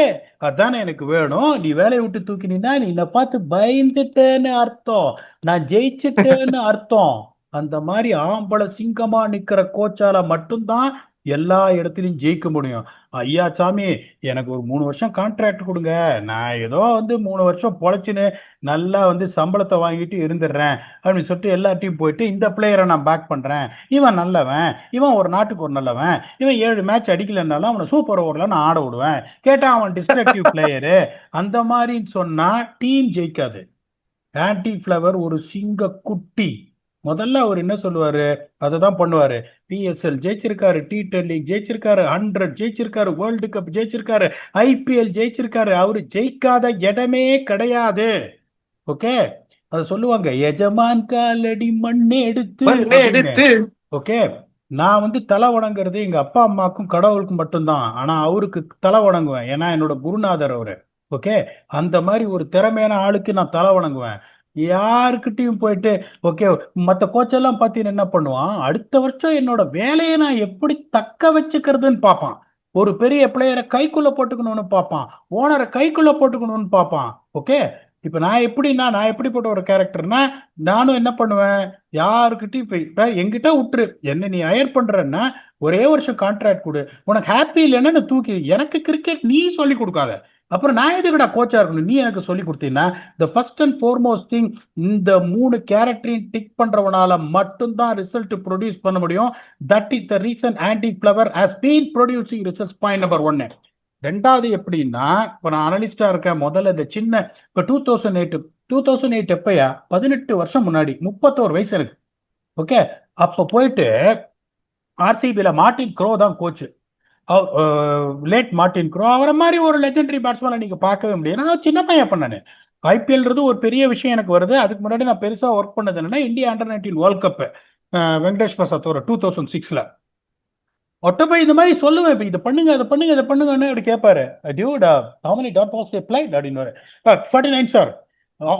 B: அதானே எனக்கு வேணும். நீ வேலையை விட்டு தூக்கினா நீ என்னை பார்த்து பயந்துட்டேன்னு அர்த்தம், நான் ஜெயிச்சுட்டேன்னு அர்த்தம். அந்த மாதிரி ஆம்பளை சிங்கமா நிக்கிற கோச்சால மட்டும்தான் எல்லா இடத்துலையும் ஜெயிக்க முடியும். ஐயா சாமி, எனக்கு ஒரு 3 வருஷம் கான்ட்ராக்ட் கொடுங்க, நான் ஏதோ வந்து 3 வருஷம் பொழைச்சுன்னு நல்லா வந்து சம்பளத்தை வாங்கிட்டு இருந்துடுறேன் அப்படின்னு சொல்லிட்டு எல்லாத்தையும் போயிட்டு இந்த பிளேயரை நான் பேக் பண்றேன், இவன் நல்லவன், இவன் ஒரு நாட்டுக்கு ஒரு நல்லவன், இவன் 7 மேட்ச் அடிக்கலன்னாலும் அவனை சூப்பர் ஓவர்ல நான் ஆட விடுவேன், கேட்டா அவன் டிஸ்ட்ரக்டிவ் பிளேயரு, அந்த மாதிரின்னு சொன்னா டீம் ஜெயிக்காது. ஆன்டி ஃபிளவர் ஒரு சிங்க குட்டி. முதல்ல அவர் என்ன சொல்லுவாரு, அதை தான் பண்ணுவாரு. பிஎஸ்எல் ஜெயிச்சிருக்காரு, T10 லீக் ஜெயிச்சிருக்காரு, 100 ஜெயிச்சிருக்காரு, வேர்ல்டு கப் ஜெயிச்சிருக்காரு, ஐபிஎல் ஜெயிச்சிருக்காரு. அவரு ஜெயிக்காத இடமே கிடையாது. ஓகே, அதை சொல்லுவாங்க எஜமான் காலடி மண்ணு எடுத்து
A: மண்ணை
B: அப்படின்னு.
A: எடுத்து
B: ஓகே, நான் வந்து தலை வணங்குறது எங்க அப்பா அம்மாக்கும் கடவுளுக்கும் மட்டும்தான். ஆனா அவருக்கு தலை வணங்குவேன், ஏன்னா என்னோட குருநாதர் அவரு. ஓகே, அந்த மாதிரி ஒரு திறமையான ஆளுக்கு நான் தலை வணங்குவேன். யாருக்கிட்டையும் போயிட்டு ஓகே, மற்ற கோச்செல்லாம் பார்த்தீங்கன்னா என்ன பண்ணுவான், அடுத்த வருஷம் என்னோட வேலையை நான் எப்படி தக்க வச்சுக்கிறதுன்னு பார்ப்பான். ஒரு பெரிய பிளேயரை கைக்குள்ள போட்டுக்கணும்னு பார்ப்பான், ஓனரை கைக்குள்ள போட்டுக்கணும்னு பார்ப்பான். ஓகே, இப்ப நான் எப்படின்னா, நான் எப்படிப்பட்ட ஒரு கேரக்டர்னா, நானும் என்ன பண்ணுவேன், யாருக்கிட்டையும் இப்ப என்கிட்ட விட்டுரு, என்ன நீ ஹயர் பண்றன்னா ஒரே வருஷம் கான்ட்ராக்ட் கொடு, உனக்கு ஹாப்பி இல்லைன்னா நான் தூக்கி, எனக்கு கிரிக்கெட் நீ சொல்லி கொடுக்காத. அப்புறம் நான் எதுக்குடா கோச்சா இருக்கணும், நீ எனக்கு சொல்லி கொடுத்தீங்கன்னா the first and foremost thing, இந்த 3 கேரக்டரையும் டிக் பண்றவனால மட்டும்தான் ரிசல்ட் ப்ரொடியூஸ் பண்ண முடியும். That is the reason anti flower has been producing results. Point number 1. ரெண்டாவது எப்படின்னா, இப்போ நான் அனலிஸ்டா இருக்கேன். முதல்ல இந்த சின்ன இப்போ 2008 எப்பயா, 18 வருஷம் முன்னாடி, 31 வயசு எனக்கு. ஓகே, அப்போ போயிட்டு ஆர்சிபியில மார்டின் க்ரோ தான் கோச். லேட் மார்டின் க்ரோ, அவரை மாதிரி ஒரு லெஜெண்டரி பேட்ஸ்மேனை நீங்க பார்க்கவே முடியாது. நான் சின்ன பையன் பண்ணேன். ஐபிஎல்ன்றது ஒரு பெரிய விஷயம் எனக்கு வருது. அதுக்கு முன்னாடி நான் பெருசா ஒர்க் பண்ணது என்னன்னா, India under 19 world cup Venkatesh Prasad ஒரு 2006ல ஒட்டப்பை இந்த மாதிரி சொல்லுவேன், இப்போ இதை பண்ணுங்க அதை பண்ணுங்க இதை பண்ணுங்கன்னு அப்படி கேட்பாரு. Dude, how many dot balls they played அப்படின்னு. 49 sir.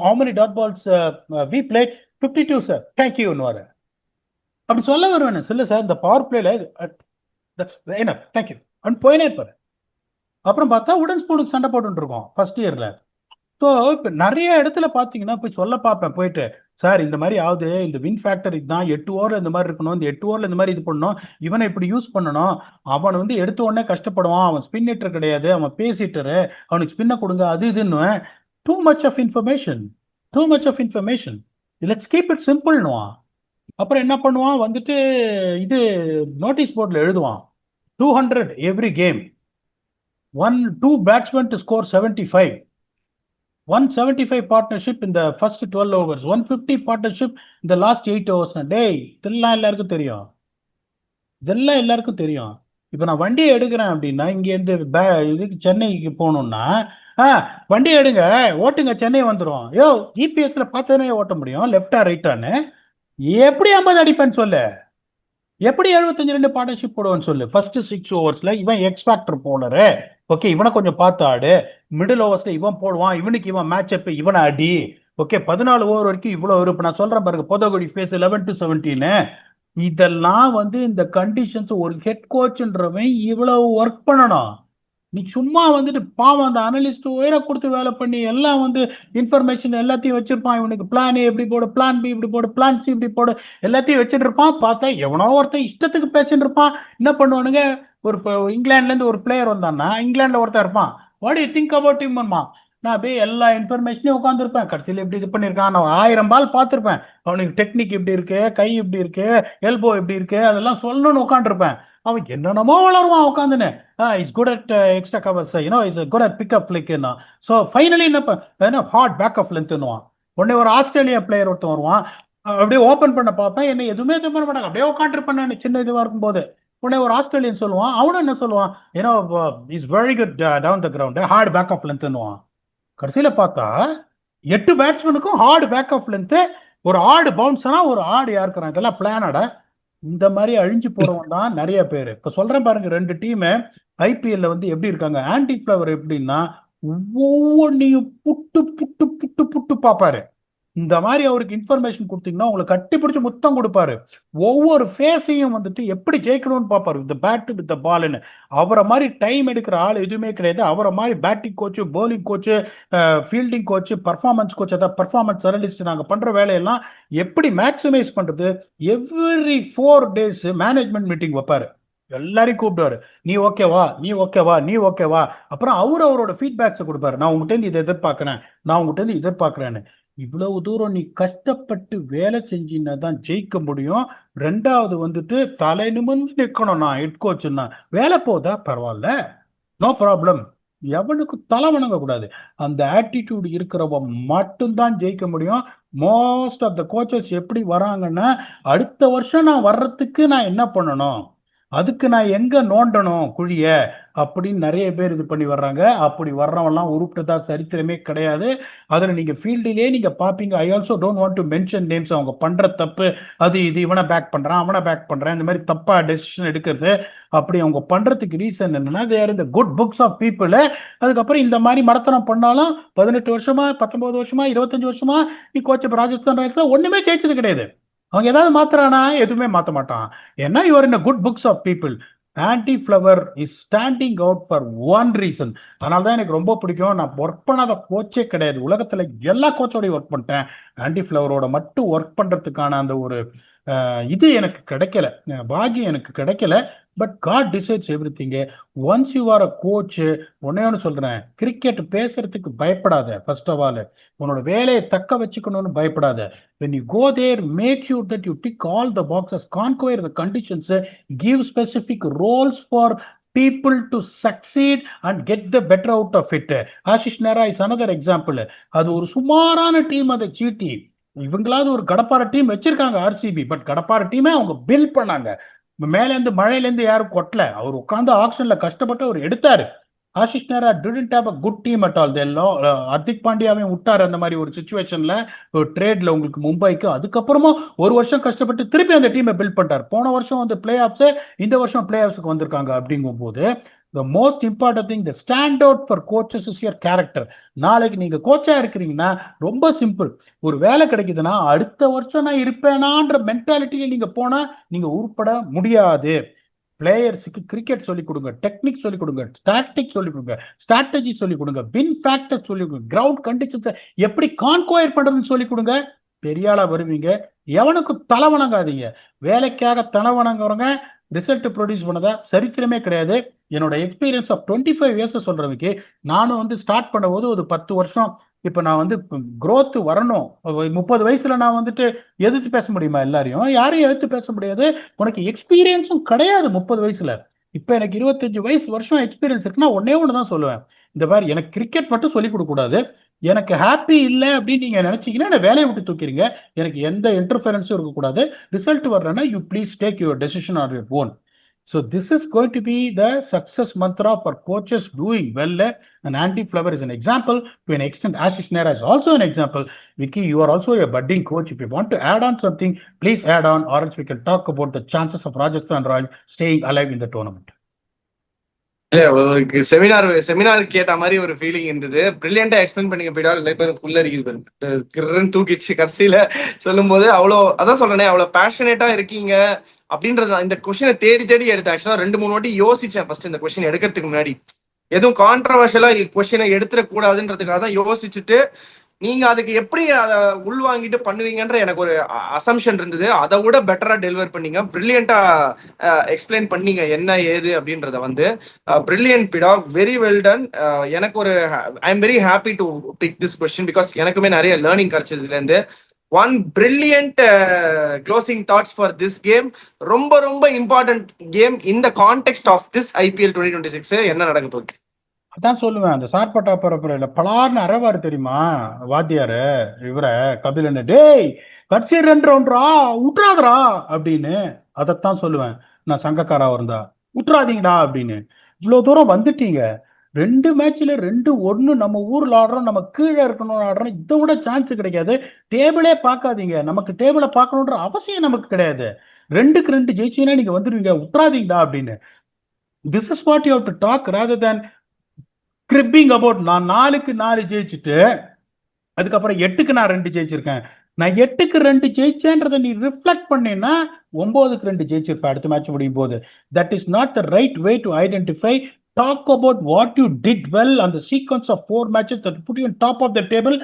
B: how many dot balls we played? 52 sir, தேங்க்யூன்னு அப்படி சொல்ல வருவேன். சொல்ல சார், இந்த பவர் பிளேல என்ன தேங்க்யூ அப்படின்னு போயினே இருப்பாரு. அப்புறம் பார்த்தா உடன் ஸ்பூனுக்கு சண்டை போட்டுட்டு இருக்கோம் ஃபர்ஸ்ட் இயர்ல. ஸோ இப்போ நிறைய இடத்துல பார்த்தீங்கன்னா போய் சொல்ல பார்ப்பேன் போயிட்டு, சார் இந்த மாதிரி ஆகுது, இந்த வின் ஃபேக்டர் இதுதான், 8 ஓவர் இந்த மாதிரி இருக்கணும், இந்த 8 ஓவர்ல இந்த மாதிரி இது பண்ணணும், இவனை இப்படி யூஸ் பண்ணணும், அவன் வந்து எடுத்த உடனே கஷ்டப்படுவான், அவன் ஸ்பின் ஹிட்டர் கிடையாது, அவன் பேஸ் ஹிட்டரு, அவனுக்கு ஸ்பின்னை கொடுங்க அது இதுன்னு. Too much of information, too much of information, let's keep it சிம்பிள்னுவான். அப்புறம் என்ன பண்ணுவான், வந்துட்டு இது நோட்டீஸ் போர்டில் எழுதுவான் 200 every game, 2 batsman to score 75, 175 partnership in the first 12 overs, 150 partnership in the last 8 overs. டேய், இதெல்லாம் எல்லாருக்கும் தெரியும், இதெல்லாம் எல்லாருக்கும் தெரியும். இப்போ நான் வண்டியை எடுக்கிறேன் அப்படின்னா, இங்கேருந்து இதுக்கு சென்னைக்கு போகணும்னா, வண்டியை எடுங்க ஓட்டுங்க சென்னை வந்துடும். யோ, ஜிபிஎஸ்ல பார்த்தானே ஓட்ட முடியும், லெஃப்டா ரைட்டான்னு. எப்படி 50 அடிப்பேன்னு சொல்லு, எப்படி 75 பார்ட்னர்ஷிப் போடுவேன்னு சொல்லு. ஃபர்ஸ்ட் 6 ஓவர்ஸ்ல இவன் எக்ஸ் ஃபேக்டர் போலரு, ஓகே, இவனை கொஞ்சம் பார்த்து ஆடு. மிடில் ஓவர்ஸ்ல இவன் போடுவான், இவனுக்கு இவன் மேட்ச் அப், இவனை அடி. ஓகே, 14 ஓவர் வரைக்கும் இவ்வளவு இருக்கு. நான் சொல்றேன் பாருங்க, பொதகுடி ஃபேஸ் 11 to 17. இதெல்லாம் வந்து இந்த கண்டிஷன்ஸ் ஒரு ஹெட் கோச்ன்றவன் இவ்வளவு ஒர்க் பண்ணணும். நீ சும்மா வந்துட்டு பாவம் அந்த அனலிஸ்ட் உயர கொடுத்து வேலை பண்ணி எல்லாம் வந்து இன்ஃபர்மேஷன் எல்லாத்தையும் வச்சிருப்பான். இவனுக்கு பிளான் ஏ இப்படி போடு, பிளான் பி இப்படி போடு, பிளான் சி இப்படி போடு, எல்லாத்தையும் வச்சுட்டு இருப்பான். பார்த்தா எவனோ ஒருத்தன் இஷ்டத்துக்கு பேசிட்டு இருப்பான். என்ன பண்ணுவானுங்க, ஒரு இங்கிலாந்துல இருந்து ஒரு பிளேயர் வந்தான்னா இங்கிலாந்துல ஒருத்தன் இருப்பான். வாட் யூ திங்க் அபவுட் ஹிம்மா, நான் அப்படியே எல்லா இன்ஃபர்மேஷனையும் உட்காந்துருப்பேன். கடைசியில் எப்படி இது பண்ணியிருக்கான், நான் 1000 பால் பார்த்துருப்பேன். அவனுக்கு டெக்னிக் இப்படி இருக்கு, கை இப்படி இருக்கு, எல்போ இப்படி இருக்கு, அதெல்லாம் சொல்லணும்னு உட்காந்துருப்பேன். அவன் என்னென்னமோ வளருவான் உட்காந்துன்னு. Is good at extra covers, is good at pick up லிக்னா. ஸோ ஃபைனலி என்ன ஹார்ட் பேக்கப் லென்த்னுவான். உடனே ஒரு ஆஸ்திரேலியா பிளேயர் ஒருத்தன் வருவான். அப்படியே ஓப்பன் பண்ண பார்ப்பேன், என்ன எதுவுமே இது பண்ண மாட்டாங்க, அப்படியே உட்காந்துருப்பேன் நான் சின்ன இதுவாக இருக்கும்போது. உடனே ஒரு ஆஸ்திரேலியன் சொல்லுவான், அவனும் என்ன சொல்லுவான், ஏன்னா is very good down the ground, hard back of லென்த்னுவான். கடைசியில பார்த்தா 8 பேட்ஸ்மேனுக்கும் ஹார்டு பேக்கப் லென்த், ஒரு ஆடு பவுன்ஸ்னா ஒரு ஆடு யாருக்குறான், இதெல்லாம் பிளானடா. இந்த மாதிரி அழிஞ்சு போறவன் தான் நிறைய பேர். இப்ப சொல்றேன் பாருங்க, 2 டீம் ஐபிஎல்ல வந்து எப்படி இருக்காங்க. ஆன்டி பிளவர் எப்படின்னா ஒவ்வொன்னையும் புட்டு புட்டு புட்டு புட்டு பார்ப்பாரு. இந்த மாதிரி அவருக்கு இன்ஃபர்மேஷன் கொடுத்தீங்கன்னா உங்களை கட்டி பிடிச்சி முத்தம் கொடுப்பாரு. ஒவ்வொரு ஃபேஸையும் வந்துட்டு எப்படி ஜெயிக்கணும்னு பார்ப்பாரு, இந்த பேட் வித் பால்னு. அவரை மாதிரி டைம் எடுக்கிற ஆள் எதுவுமே கிடையாது. அவரை மாதிரி batting coach, bowling coach, fielding coach, performance coach, அதாவது பர்ஃபார்மன்ஸ் அனலிஸ்ட், நாங்கள் பண்ற வேலையெல்லாம் எப்படி மேக்ஸிமைஸ் பண்றது. எவ்ரி 4 days மேனேஜ்மெண்ட் மீட்டிங் வைப்பாரு. எல்லாரையும் கூப்பிடுவாரு, நீ ஓகேவா, நீ ஓகேவா, நீ ஓகேவா. அப்புறம் அவரோட ஃபீட்பேக்ஸை கொடுப்பாரு, நான் உங்ககிட்ட இருந்து இதை எதிர்பார்க்கிறேன், நான் உங்ககிட்ட இருந்து எதிர்பார்க்கிறேன்னு. இவ்வளவு தூரம் நீ கஷ்டப்பட்டு வேலை செஞ்சின்னா தான் ஜெயிக்க முடியும். ரெண்டாவது வந்துட்டு தலை நிமிர்ந்து நிற்கணும். நான் ஹெட் கோச்சுன்னா வேலை போதா பரவாயில்ல, நோ ப்ராப்ளம். எவனுக்கு தலை வணங்க கூடாது. அந்த ஆட்டிடியூட் இருக்கிறவன் மட்டும்தான் ஜெயிக்க முடியும். மோஸ்ட் ஆஃப் த கோச்சஸ் எப்படி வராங்கன்னா, அடுத்த வருஷம் நான் வர்றதுக்கு நான் என்ன பண்ணணும், அதுக்கு நான் எங்க நோண்டணும் குழிய, அப்படின்னு நிறைய பேர் இது பண்ணி வர்றாங்க. அப்படி வர்றவெல்லாம் உருப்பிட்டதா சரித்திரமே கிடையாது. அதுல நீங்க ஃபீல்டிலே நீங்க பாப்பீங்க. I also don't want to mention names. அவங்க பண்ற தப்பு அது இது, இவனை பேக் பண்றான், அவனை பேக் பண்றான், இந்த மாதிரி தப்பா டெசிஷன் எடுக்கிறது. அப்படி அவங்க பண்றதுக்கு ரீசன் என்னன்னா, தேர் இந்த குட் புக்ஸ் ஆஃப் பீப்புள். அதுக்கப்புறம் இந்த மாதிரி மரத்தனம் பண்ணாலும் 18 வருஷமா, 19 வருஷமா, 25 வருஷமா நீ கோச் ராஜஸ்தான் ராயல்ஸ்ல ஒண்ணுமே ஜெயிச்சது கிடையாது. அவங்க ஏதாவது மாத்துறானா, எதுவுமே மாத்த மாட்டான். ஏன்னா you're in good books of people. Andy Flower is standing out for one reason. அதனால தான் எனக்கு ரொம்ப பிடிக்கும். நான் ஒர்க் பண்ணாத கோச்சே கிடையாது உலகத்துல, எல்லா கோச்சோடையும் ஒர்க் பண்ணிட்டேன். ஆன்டி ஃபிளவரோட மட்டும் ஒர்க் பண்றதுக்கான அந்த ஒரு இது எனக்கு கிடைக்கல, பாகியம் எனக்கு கிடைக்கல. But God decides everything. Once you are a coach, ஒன்னு சொல்றேன், கிரிக்கெட் பேசுறதுக்கு பயப்படாத. ஃபர்ஸ்ட் ஆஃப் ஆல் உன்னோட வேலையை தக்க வச்சுக்கணும்னு பயப்படாத. when you go there, make sure that you tick all the boxes, conquer the conditions, give specific roles for people to succeed and get the better out of it. Ashish நேரா இஸ் another example. அது ஒரு சுமாரான டீம், அதை சீட்டி இவங்களாவது ஒரு கடப்பார டீம் வச்சிருக்காங்க ஆர்சிபி. பட் கடப்பார டீமே அவங்க பில் பண்ணாங்க. மேலேருந்து மழையிலேருந்து யாரும் கொட்டல, அவர் உட்காந்து ஆக்ஷன்ல கஷ்டப்பட்டு அவர் எடுத்தாரு. ஆஷிஷ் நேரா didn't have a good team at all. Hardik பாண்டியாவையும் விட்டாரு அந்த மாதிரி ஒரு சுச்சுவேஷன்ல, ஒரு ட்ரேட்ல உங்களுக்கு மும்பைக்கு. அதுக்கப்புறமா ஒரு வருஷம் கஷ்டப்பட்டு திருப்பி அந்த டீமை பில்ட் பண்ணிட்டார். போன வருஷம் வந்து பிளே ஆஃப்ஸ், இந்த வருஷம் பிளே ஆஃப்ஸ்க்கு வந்திருக்காங்க. அப்படிங்கும் போது the most important thing, the stand out for coaches is your character. நாளைக்கு நீங்க கோச்சா இருக்கிறீங்கன்னா ரொம்ப சிம்பிள். ஒரு வேலை கிடைக்குதுன்னா அடுத்த வருஷம் நான் இருப்பேனான்ற மென்டாலிட்டியில நீங்க போனா நீங்க உருப்பட முடியாது. பிளேயர்ஸுக்கு கிரிக்கெட் சொல்லிக் கொடுங்க, டெக்னிக் சொல்லிக் கொடுங்க, ஸ்டாட்டிக் சொல்லிக் கொடுங்க, ஸ்ட்ராட்டஜி சொல்லிக் கொடுங்க, வின் ஃபேக்டர் சொல்லிக் கொடுங்க, கிரவுண்ட் கண்டிஷன்ஸ் எப்படி கான்குவயர் பண்றதுன்னு சொல்லிக் கொடுங்க. பெரியாளா வருவீங்க. எவனுக்கு தலை வணங்காதீங்க. வேலைக்காக தலை வணங்குறவங்க ரிசல்ட் ப்ரொடியூஸ் பண்ணதா சரித்திரமே கிடையாது. என்னோட எக்ஸ்பீரியன்ஸ் ஆஃப் 25 இயர்ஸ் சொல்றதுக்கு, நானும் வந்து ஸ்டார்ட் பண்ணும்போது ஒரு 10 வருஷம். இப்ப நான் வந்து growth வரணும். 30 வயசுல நான் வந்துட்டு எதிர்த்து பேச முடியுமா எல்லாரையும்? யாரையும் எதிர்த்து பேச முடியாது. உனக்கு எக்ஸ்பீரியன்ஸும் கிடையாது 30 வயசுல. இப்ப எனக்கு 25 வருஷம் எக்ஸ்பீரியன்ஸ் இருக்குன்னா ஒன்னே ஒண்ணுதான் சொல்லுவேன், இந்த மாதிரி எனக்கு கிரிக்கெட் மட்டும் சொல்லிக் கொடுக்க கூடாது. எனக்கு ஹாப்பி இல்லை அப்படின்னு நீங்க நினைச்சீங்கன்னா என்ன வேலையை விட்டு தூக்கிடுங்க. எனக்கு எந்த இன்டர்ஃபரன்ஸும் இருக்கக்கூடாது. ரிசல்ட் வரலன்னா you please take your decision on your own. So this is going to be the success mantra for coaches doing well. And Andy Flower is an example. To an extent, Ashish Nehra is also an example. Vicky, you are also a budding coach. If you want to add on something, please add on, or else we can talk about the chances of Rajasthan Royals staying alive in the tournament.
A: இல்ல ஒரு செமினார் கேட்ட மாதிரி ஒரு ஃபீலிங் இருந்தது. பிரில்லியண்டா எக்ஸ்பிளைன் பண்ணீங்க பீடா. இல்லை இப்ப உள்ள இருக்குது கிருன்னு தூக்கிடுச்சு கடைசியில சொல்லும்போது. அவ்வளோ அதான் சொல்றேனே, அவ்வளோ பேஷனேட்டா இருக்கீங்க அப்படின்றது. இந்த கொஸ்டினை தேடி தேடி எடுத்தேன். ஆக்சுவலா 2 3 வாட்டி யோசிச்சேன் ஃபர்ஸ்ட் இந்த கொஸ்டின் எடுக்கிறதுக்கு முன்னாடி. எதுவும் கான்ட்ரவர்ஷியலா கொஸ்டினை எடுத்துடக்கூடாதுன்றதுக்காக தான் யோசிச்சுட்டு நீங்க அதுக்கு எப்படி அதை உள்வாங்கிட்டு பண்ணுவீங்கன்ற எனக்கு ஒரு அசம்ஷன் இருந்தது. அதை விட பெட்டரா டெலிவர் பண்ணீங்க. பிரில்லியண்டா எக்ஸ்பிளைன் பண்ணீங்க என்ன ஏது அப்படின்றத வந்து. பிரில்லியன்ட் பிடா, வெரி வெல் டன். எனக்கு ஒரு I am very happy to pick this question because எனக்குமே நிறைய லேர்னிங் கிடைச்சது இதுல இருந்து. One brilliant closing thoughts for this game. ரொம்ப ரொம்ப இம்பார்ட்டன்ட் கேம் இந்த கான்டெக்ட் ஆஃப் திஸ் ஐபிஎல் 2026. என்ன நடக்க போகுது?
B: அதான் சொல்லுவேன், அந்த சார்பட்டா பரப்புரையில பலார்னு அறவாரு தெரியுமா வாத்தியாரு, இவரை கபிலன்னு, டேய் கட்சி 2 ரவுண்டா விட்டுறாதரா அப்படின்னு. அதைத்தான் சொல்லுவேன் நான் சங்கக்காரா இருந்தா, விட்டுறாதீங்கடா அப்படின்னு. இவ்வளவு தூரம் வந்துட்டீங்க, 2 மேட்ச்ல 2-1 நம்ம ஊர்ல ஆடுறோம், நம்ம கீழே இருக்கணும் ஆடுறோம், இதை விட சான்ஸ் கிடைக்காது. டேபிளே பார்க்காதீங்க, நமக்கு டேபிளை பார்க்கணுன்ற அவசியம் நமக்கு கிடையாது. 2க்கு 2 ஜெயிச்சீங்கன்னா நீங்க வந்துடுவீங்க, விட்டுறாதீங்கடா அப்படின்னு. This is what you have to talk rather than griping about நான் 4க்கு 4 ஜெயிச்சுட்டு அதுக்கப்புறம் 8க்கு நான் 2 ஜெயிச்சிருக்கேன். நான் 8க்கு 2 ஜெயிச்சேன்றதை நீ ரிஃப்ளெக்ட் பண்ணேன்னா 9க்கு 2 ஜெயிச்சிருப்ப அடுத்த மேட்ச் முடியும் போது. That is not the right way to identify. Talk about what you did well on the sequence of 4 matches that put you on top of the table,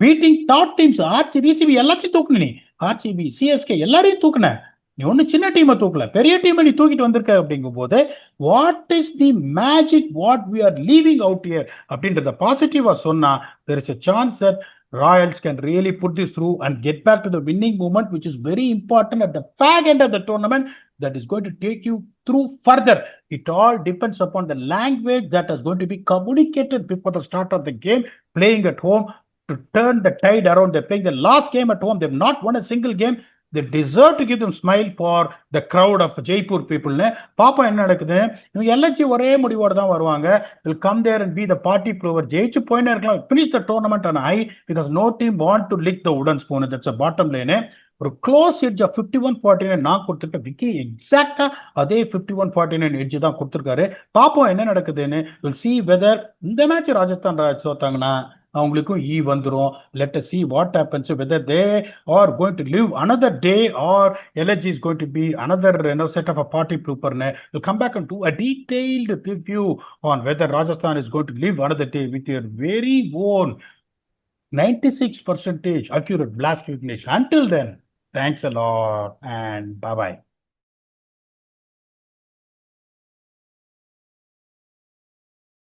B: beating top teams. RCB எல்லாத்தையும் தூக்குன, நீ RCB CSK எல்லாரையும் தூக்குன. நீ ஒண்ணு சின்ன டீமை தூக்கல, பெரிய டீமை நீ தூக்கிட்டு வந்திருக்க. அப்படிங்கும் போது what is the magic what we are leaving out here அப்படின்றத பாசிட்டிவா சொன்னா there is a chance that Royals can really put this through and get back to the winning movement, which is very important at the fag end of the tournament. That is going to take you through further. It all depends upon the language that is going to be communicated before the start of the game. Playing at home to turn the tide around. They're playing the last game at home. They've not won a single game. They deserve to give them smile for the crowd of Jaipur people. பாப்போம் என்ன நடக்குது. இவங்க எல்லாச்சும் ஒரே முடிவோட தான் வருவாங்க. will come there and be the party plover. ஜெயிச்சு போயினே இருக்கலாம், finish the tournament on high because no team want to lick the wooden spoon. That's a bottom line. ஒரு க்ளோஸ் எட்ஜ் ஆஃப் 51-49 நான் கொடுத்துருக்கேன். விக்கி எக்ஸாக்டா அதே 51-49 எட்ஜ் தான் கொடுத்துருக்காரு. பார்ப்போம் என்ன நடக்குதுன்னு. வில் see whether இந்த மேட்ச் ராஜஸ்தான் ராயல்ஸ் தோத்தாங்கன்னா அவங்களுக்கும் வந்துரும். Let us see what happens, whether they are going to live another day or LG is going to be another set of a party pooper. We'll come back and do a detailed review on whether Rajasthan is going to live another day with your very own 96% accurate blast recognition. Until then, thanks a lot and bye-bye.